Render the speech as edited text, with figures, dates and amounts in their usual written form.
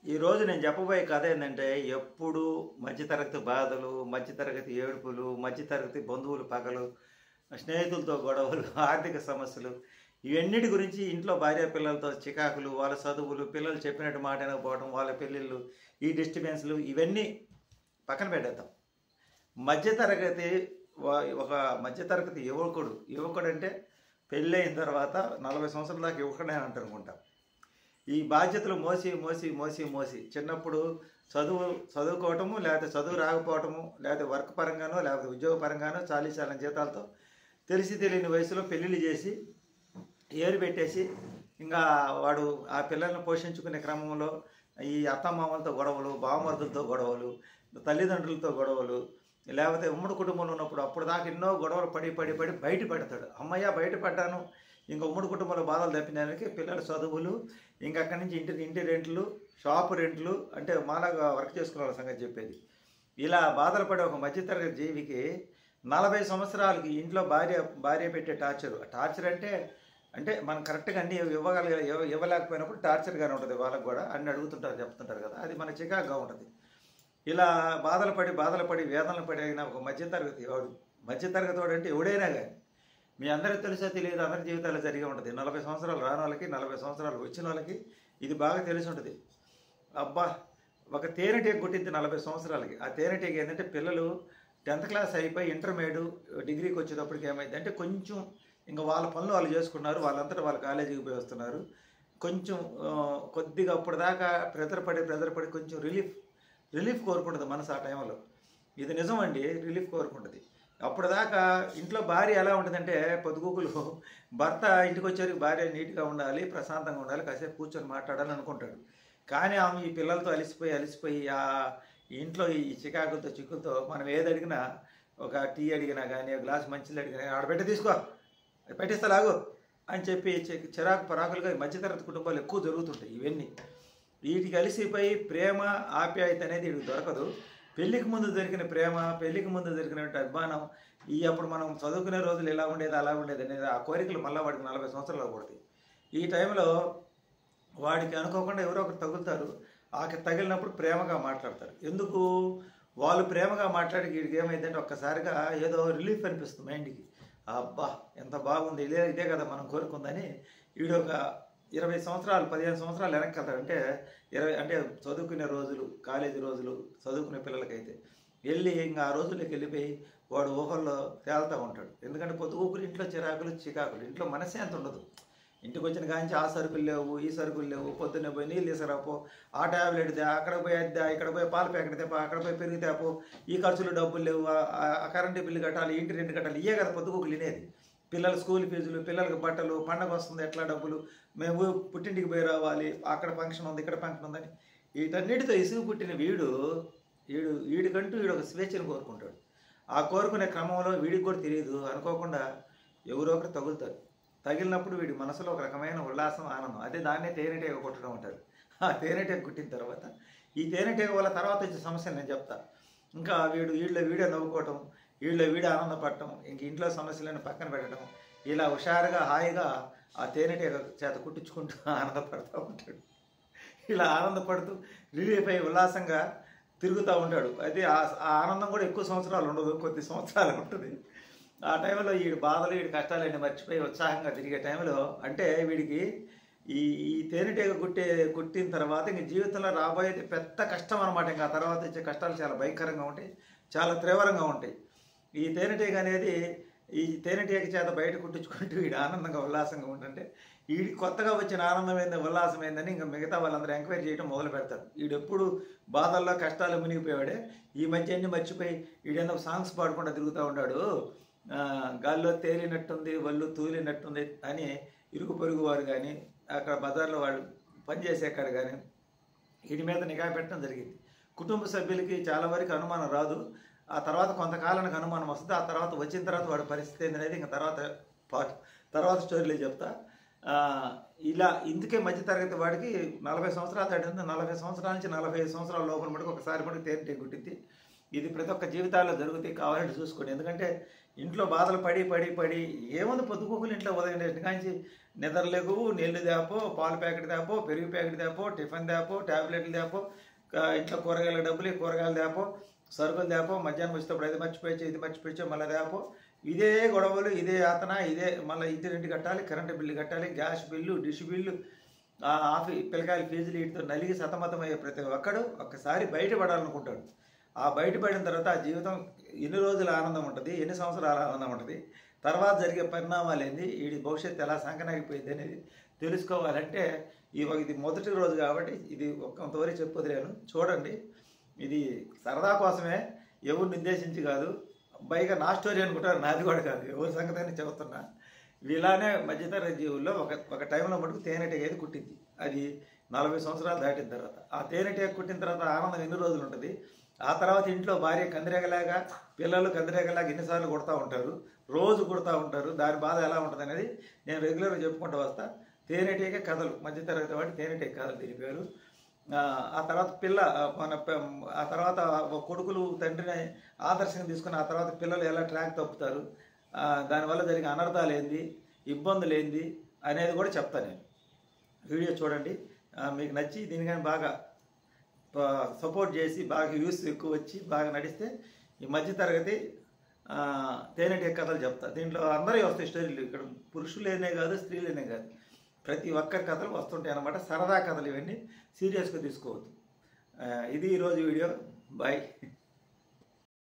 ఈరోజు నేను చెప్పబోయే కథ ఏంటంటే ఎప్పుడు మధ్యతరగతి బాధలు, మధ్యతరగతి ఏడుపులు, మధ్యతరగతి బంధువులు పగలు, స్నేహితులతో గొడవలు, ఆర్థిక సమస్యలు ఇవన్నిటి గురించి ఇంట్లో భార్య పిల్లలతో చికాకులు, వాళ్ళ చదువులు, పిల్లలు చెప్పినట్టు మాట వినకపోవడం, వాళ్ళ పెళ్ళిళ్ళు, ఈ డిస్టర్బెన్స్లు ఇవన్నీ పక్కన పెట్టేద్దాం. మధ్యతరగతి ఒక మధ్యతరగతి యువకుడు అంటే పెళ్ళైన తర్వాత 40 సంవత్సరాల దాకా యువకుడే అంటారు అనుకుంటా. ఈ బాధ్యతలు మోసి మోసి మోసి మోసి చిన్నప్పుడు చదువుకోవటము, లేకపోతే చదువు రాకపోవటము, లేకపోతే వర్క్ పరంగానో లేకపోతే ఉద్యోగ పరంగానో చాలీచాలని జీతాలతో తెలిసి తెలియని వయసులో పెళ్ళిళ్ళు చేసి ఏరు పెట్టేసి ఇంకా వాడు ఆ పిల్లల్ని పోషించుకునే క్రమంలో ఈ అత్తమామలతో గొడవలు, బావమరుదులతో గొడవలు, తల్లిదండ్రులతో గొడవలు, లేకపోతే ఉమ్మడి కుటుంబంలో ఉన్నప్పుడు అప్పుడు దాకా ఎన్నో గొడవలు పడి పడి పడి బయటపడతాడు. అమ్మయ్య బయటపడ్డాను, ఇంకా ఉమ్మడి కుటుంబంలో బాధలు తప్పించడానికి పిల్లల చదువులు, ఇంకా అక్కడి నుంచి ఇంటి రెంట్లు, షాపు రెంట్లు, అంటే మాలాగా వర్క్ చేసుకునే వాళ్ళ సంగతి చెప్పేది. ఇలా బాధలు పడే ఒక మధ్యతరగతి జీవికి 40 సంవత్సరాలకి ఇంట్లో భార్య పెట్టే టార్చర్ అంటే మనం కరెక్ట్గా అన్ని ఇవ్వలేకపోయినప్పుడు టార్చర్గానే ఉంటుంది. వాళ్ళకు కూడా అన్ని చెప్తుంటారు కదా, అది మన చికాకుగా ఉంటుంది. ఇలా బాధలు పడి వేదనలు పడిన ఒక మధ్యతరగతి వాడు అంటే ఎవడైనా కానీ మీ అందరికీ తెలుసో తెలియదు, అందరి జీవితాలు జరిగి ఉంటుంది. 40 సంవత్సరాలు రాని వాళ్ళకి, 40 సంవత్సరాలు వచ్చిన వాళ్ళకి ఇది బాగా తెలిసి ఉంటుంది. అబ్బా, ఒక తేనెటీగ కొట్టింది 40 సంవత్సరాలకి. ఆ తేనెటీగ ఏంటంటే పిల్లలు 10th క్లాస్ అయిపోయి ఇంటర్మీడియట్ డిగ్రీకి వచ్చేటప్పటికి ఏమైంది అంటే కొంచెం ఇంకా వాళ్ళ పనులు వాళ్ళు చేసుకున్నారు, వాళ్ళంతటా వాళ్ళ కాలేజీకి పోయి వస్తున్నారు. కొంచెం కొద్దిగా అప్పటిదాకా ప్రెజర్ పడి కొంచెం రిలీఫ్ కోరుకుంటుంది మనసు ఆ టైంలో. ఇది నిజం అండి, రిలీఫ్ కోరుకుంటుంది. అప్పటిదాకా ఇంట్లో భార్య ఎలా ఉంటుందంటే పొద్దుగూకులు భర్త ఇంటికి వచ్చేసరికి భార్య నీట్గా ఉండాలి, ప్రశాంతంగా ఉండాలి, కాసేపు కూర్చొని మాట్లాడాలని అనుకుంటాడు. కానీ ఆమె ఈ పిల్లలతో అలిసిపోయి ఆ ఇంట్లో ఈ చిక్కులతో మనం ఏది అడిగినా, ఒక టీ అడిగినా కానీ, ఒక గ్లాస్ మంచిలు అడిగినా ఆడబెట్టి తీసుకో, పెట్టిస్తా లాగు అని చెప్పి పరాకులుగా మధ్యతరగతి కుటుంబాలు ఎక్కువ జరుగుతుంటాయి. ఇవన్నీ వీటికి అలిసిపోయి ప్రేమ ఆప్యాయత అనేది వీడికి దొరకదు. పెళ్లికి ముందు దొరికిన ప్రేమ, పెళ్లికి ముందు దొరికినట్టు అభిమానం, అప్పుడు మనం చదువుకునే రోజులు ఎలా ఉండేది అలా ఉండేది అనేది ఆ కోరికలు మళ్ళీ వాడికి 40 సంవత్సరాలు పడతాయి. ఈ టైంలో వాడికి అనుకోకుండా ఎవరో ఒకరు తగులుతారు. తగిలినప్పుడు ప్రేమగా మాట్లాడతారు. ఎందుకు వాళ్ళు ప్రేమగా మాట్లాడి వీడికి ఏమైందంటే ఒక్కసారిగా ఏదో రిలీఫ్ అనిపిస్తుంది మైండ్కి. అబ్బా ఎంత బాగుంది, ఇదే కదా మనం కోరుకుందని వీడు ఒక 20 సంవత్సరాలు 15 సంవత్సరాలు వెనక్కి వెళ్తాడు. అంటే చదువుకునే రోజులు, కాలేజీ రోజులు చదువుకునే పిల్లలకైతే వెళ్ళి ఇంకా ఆ రోజుల్లోకి వెళ్ళిపోయి వాడు ఊహల్లో తేలుతూ ఉంటాడు. ఎందుకంటే పొద్దుగూకులు ఇంట్లో చికాకులు, ఇంట్లో మనశ్శాంతి ఉండదు. ఇంటికి వచ్చిన కాంచి ఆ సరుకులు లేవు, ఈ సరుకులు లేవు, పొద్దున్నే పోయి నీళ్ళు తీసుకురాపో, ఆ ట్యాబ్లెట్ దా, అక్కడ పోయి అద్దా, ఇక్కడ పోయి పాల ప్యాకెట్ తేపో, అక్కడ పోయి పెరుగు తేపో, ఈ ఖర్చులు డబ్బులు లేవు, ఆ కరెంటు బిల్లు కట్టాలి, ఇంటి రెంట్ కట్టాలి, ఇవే కదా పొద్దుగూకులు వినేది. పిల్లల స్కూల్ ఫీజులు, పిల్లలకి బట్టలు, పండగ వస్తుంది ఎట్లా డబ్బులు, మేము పుట్టింటికి పోయి రావాలి, అక్కడ ఫంక్షన్ ఉంది, ఇక్కడ ఫంక్షన్ ఉందని వీటన్నిటితో ఇసుగు పుట్టిన వీడికంటూ ఒక స్వేచ్ఛను కోరుకుంటాడు. ఆ కోరుకునే క్రమంలో వీడికి కూడా తెలియదు, అనుకోకుండా ఎవరో ఒకరు తగులుతారు. తగిలినప్పుడు వీడి మనసులో ఒక రకమైన ఉల్లాసం, ఆనందం. అదే దాన్నే తేనెటీగ కొట్టడం అంటారు. ఆ తేనెటీగ కుట్టిన తర్వాత ఈ తేనెటీగ వల్ల తర్వాత వచ్చే సమస్యలు నేను చెప్తా. ఇంకా వీడే నవ్వుకోవటం, వీడే ఆనందపడటం, ఇంక ఇంట్లో సమస్యలను పక్కన పెట్టడం, ఇలా హుషారుగా హాయిగా ఆ తేనెటీగ చేత కుట్టించుకుంటూ ఆనందపడుతూ ఉంటాడు. ఇలా ఆనందపడుతూ రిలీఫ్ అయ్యి ఉల్లాసంగా తిరుగుతూ ఉంటాడు. అయితే ఆ ఆనందం కూడా ఎక్కువ సంవత్సరాలు ఉండదు, కొద్ది సంవత్సరాలు ఉంటుంది. ఆ టైంలో వీడి బాధలు, వీడి కష్టాలన్నీ మర్చిపోయి ఉత్సాహంగా తిరిగే టైంలో అంటే వీడికి ఈ తేనెటీగ కుట్టిన తర్వాత ఇంక జీవితంలో రాబోయేది పెద్ద కష్టం అనమాట. ఇంకా ఆ తర్వాత వచ్చే కష్టాలు చాలా భయంకరంగా ఉంటాయి, చాలా తీవ్రంగా ఉంటాయి. ఈ తేనెటీగ చేత బయట కుట్టించుకుంటూ వీడు ఆనందంగా ఉల్లాసంగా ఉంటుంటే వీడికి కొత్తగా వచ్చిన ఆనందం ఏంది, ఉల్లాసం ఏందని ఇంకా మిగతా వాళ్ళందరూ ఎంక్వైరీ చేయడం మొదలు పెడతారు. వీడెప్పుడు బాధల్లో కష్టాలు మునిగిపోయాడే, ఈ మధ్య అన్ని మర్చిపోయి వీడేందో సాంగ్స్ పాడుకుంటూ తిరుగుతూ ఉన్నాడు, గాల్లో తేలినట్టుంది, వల్లు తూలినట్టుంది అని ఇరుగు పొరుగు వారు కానీ, అక్కడ బజార్లో వాళ్ళు పనిచేసే కాడ కానీ వీటి మీద నిఘా పెట్టడం జరిగింది. కుటుంబ సభ్యులకి చాలా వరకు అనుమానం రాదు. ఆ తర్వాత కొంతకాలానికి అనుమానం వస్తుంది. ఆ తర్వాత వచ్చిన తర్వాత వాడి పరిస్థితి ఏంటనేది ఇంకా తర్వాత స్టోరీలో చెప్తా. ఇలా ఇందుకే మధ్యతరగతి వాడికి 40 సంవత్సరాలు దాటింది. 40 సంవత్సరాల నుంచి 45 సంవత్సరాల లోపల మటుకు ఒకసారి మటుకు తేనెటీగ కుట్టింది. ఇది ప్రతి ఒక్క జీవితాల్లో జరుగుతాయి, కావాలంటే చూసుకోండి. ఎందుకంటే ఇంట్లో బాధలు పడి ఏముంది పొద్దుగూకులు ఇంట్లో ఉదయం కాంచి నిద్రలేగు, నీళ్లు తేపో, పాల ప్యాకెట్ తేపో, పెరుగు ప్యాకెట్ తేపో, టిఫిన్ తేపో, ట్యాబ్లెట్లు తేపో, ఇంట్లో కూరగాయల డబ్బులు, కూరగాయలు తేపో, సరుకులు తేపో, మధ్యాహ్నం వచ్చేటప్పుడు అది మర్చిపోయచ్చు, ఇది మర్చిపోయచ్చు, మళ్ళీ తేపో. ఇదే గొడవలు, ఇదే యాతన, ఇదే మళ్ళీ ఇంటి కట్టాలి, కరెంటు బిల్లు కట్టాలి, గ్యాస్ బిల్లు, డిష్ బిల్లు, పిల్లకాయల ఫీజులు, వీటితో నలిగి సతమతమయ్యే ప్రతి ఒక్కడు ఒక్కసారి బయటపడాలనుకుంటాడు. ఆ బయటపడిన తర్వాత ఆ జీవితం ఎన్ని రోజులు ఆనందం ఉంటుంది, ఎన్ని సంవత్సరాలు ఆనందం ఉంటుంది, తర్వాత జరిగే పరిణామాలు ఏంది, వీడి భవిష్యత్తు ఎలా సంకనాగిపోయింది అనేది తెలుసుకోవాలంటే ఇది మొదటి రోజు కాబట్టి ఇది కొంతవరకు చెప్పొదిలేను. చూడండి, ఇది సరదా కోసమే, ఎవరిని నిర్దేశించి కాదు. పైగా నా స్టోరీ అనుకుంటారు, నాది కూడా కాదు, ఎవరి సంగతి అని చెబుతున్నా. ఇలానే మధ్యతరగతి జీవుల్లో ఒక టైంలో మటుకు తేనెటీగ కుట్టింది. అది 40 సంవత్సరాలు దాటిన తర్వాత. ఆ తేనెటీగ కుట్టిన తర్వాత ఆనందం ఎన్ని రోజులు ఉంటుంది. ఆ తర్వాత ఇంట్లో భార్య కందిరేగలాగా, పిల్లలు కందిరేగలాగా ఎన్నిసార్లు కొడతా ఉంటారు, రోజు కొడతా ఉంటారు. దాని బాధ ఎలా ఉంటుంది అనేది నేను రెగ్యులర్గా చెప్పుకుంటూ వస్తా. తేనెటీగ కథలు, మధ్యతరగతి వాటి తేనెటీగ కథలు దీని పేరు. ఆ తర్వాత ఆ తర్వాత కొడుకులు తండ్రిని ఆదర్శంగా తీసుకుని ఆ తర్వాత పిల్లలు ఎలా ట్రాక్ తప్పుతారు, దానివల్ల జరిగే అనర్థాలు ఏంది, ఇబ్బందులు ఏంది అనేది కూడా చెప్తాను నేను. వీడియో చూడండి, మీకు నచ్చి దీనికని బాగా సపోర్ట్ చేసి బాగా వ్యూస్ ఎక్కువ వచ్చి బాగా నడిస్తే ఈ మధ్యతరగతి తేనెటీగ కథలు చెప్తా. దీంట్లో అందరూ వస్తాయి స్టోరీలు. ఇక్కడ పురుషులేనే కాదు, స్త్రీలేనే కాదు, ప్రతి ఒక్కరి కథలు వస్తుంటాయి అన్నమాట. సరదా కథలు, ఇవన్నీ సీరియస్గా తీసుకోవద్దు. ఇది ఈరోజు వీడియో. బాయ్.